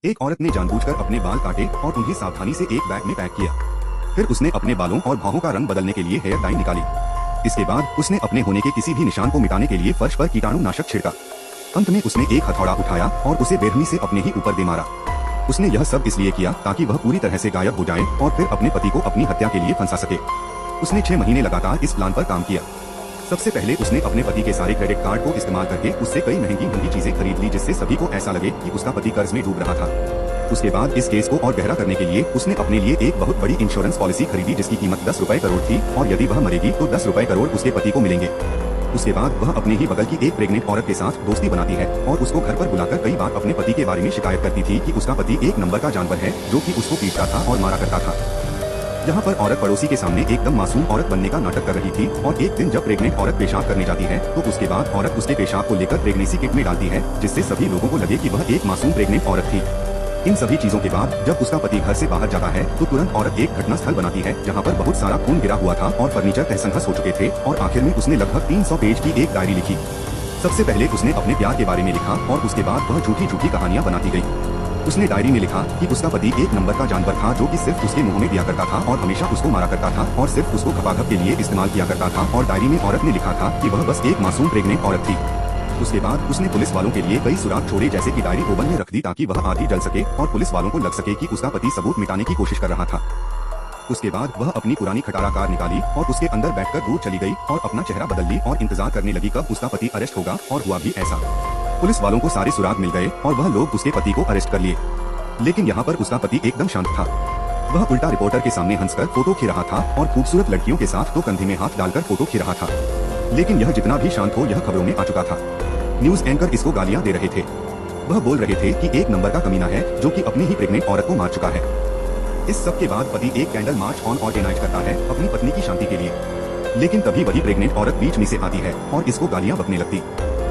एक औरत ने जानबूझकर अपने बाल काटे और उन्हें सावधानी से एक बैग में पैक किया। फिर उसने अपने बालों और भौहों का रंग बदलने के लिए हेयर डाई निकाली। इसके बाद उसने अपने होने के किसी भी निशान को मिटाने के लिए फर्श पर कीटाणुनाशक छिड़का। अंत में उसने एक हथौड़ा उठाया और उसे बेरहमी से अपने ही ऊपर दे मारा। उसने यह सब इसलिए किया ताकि वह पूरी तरह से गायब हो जाए और फिर अपने पति को अपनी हत्या के लिए फंसा सके। उसने 6 महीने लगातार इस प्लान पर काम किया। सबसे पहले उसने अपने पति के सारे क्रेडिट कार्ड को इस्तेमाल करके उससे कई महंगी चीजें खरीद ली जिससे सभी को ऐसा लगे कि उसका पति कर्ज में डूब रहा था। उसके बाद इस केस को और गहरा करने के लिए उसने अपने लिए एक बहुत बड़ी इंश्योरेंस पॉलिसी खरीदी जिसकी कीमत 10 रुपए करोड़ थी और यदि वह मरेगी तो 10 रुपए करोड़ उसके पति को मिलेंगे। उसके बाद वह अपने ही बगल की एक प्रेग्नेंट औरत के साथ दोस्ती बनाती है और उसको घर पर बुलाकर कई बार अपने पति के बारे में शिकायत करती थी कि उसका पति एक नंबर का जानवर है जो कि उसको पीटता था और मारा करता था। यहाँ पर औरत पड़ोसी के सामने एकदम मासूम औरत बनने का नाटक कर रही थी और एक दिन जब प्रेग्नेंट औरत पेशाब करने जाती है तो उसके बाद औरत उसके पेशाब को लेकर प्रेगनेंसी किट में डालती है जिससे सभी लोगों को लगे कि वह एक मासूम प्रेग्नेंट औरत थी। इन सभी चीजों के बाद जब उसका पति घर से बाहर जाता है तो तुरंत औरत एक घटना स्थल बनाती है जहाँ पर बहुत सारा खून गिरा हुआ था और फर्नीचर तहस-नहस हो चुके थे और आखिर में उसने लगभग 300 पेज की एक डायरी लिखी। सबसे पहले उसने अपने प्यार के बारे में लिखा और उसके बाद वह झूठी कहानियां बनाती गई। उसने डायरी में लिखा कि उसका पति एक नंबर का जानवर था जो कि सिर्फ उसके मुंह में दिया करता था और हमेशा उसको मारा करता था और सिर्फ उसको खपाखप के लिए इस्तेमाल किया करता था। और डायरी में औरत ने लिखा था कि वह बस एक मासूम प्रेग्नेंट औरत थी। उसके बाद उसने पुलिस वालों के लिए कई सुराग छोड़े जैसे कि डायरी ओवन में रख दी ताकि वह आधी जल सके और पुलिस वालों को लग सके कि उसका पति सबूत मिटाने की कोशिश कर रहा था। उसके बाद वह अपनी पुरानी खटारा कार निकाली और उसके अंदर बैठकर दूर चली गई और अपना चेहरा बदल ली और इंतजार करने लगी कब उसका पति अरेस्ट होगा। और हुआ भी ऐसा। पुलिस वालों को सारे सुराग मिल गए और वह लोग उसके पति को अरेस्ट कर लिए। लेकिन यहाँ पर उसका पति एकदम शांत था। वह उल्टा रिपोर्टर के सामने हंसकर फोटो खींच रहा था और खूबसूरत लड़कियों के साथ तो कंधे में हाथ डालकर फोटो खींच रहा था। लेकिन यह जितना भी शांत हो यह खबरों में आ चुका था। न्यूज एंकर इसको गालियां दे रहे थे। वह बोल रहे थे कि एक नंबर का कमीना है जो कि अपनी ही प्रेग्नेंट औरत को मार चुका है। इस सब के बाद पति एक कैंडल मार्च ऑर्गेनाइज करता है अपनी पत्नी की शांति के लिए। लेकिन तभी वही प्रेग्नेंट औरत बीच में से आती है और इसको गालियां बकने लगती।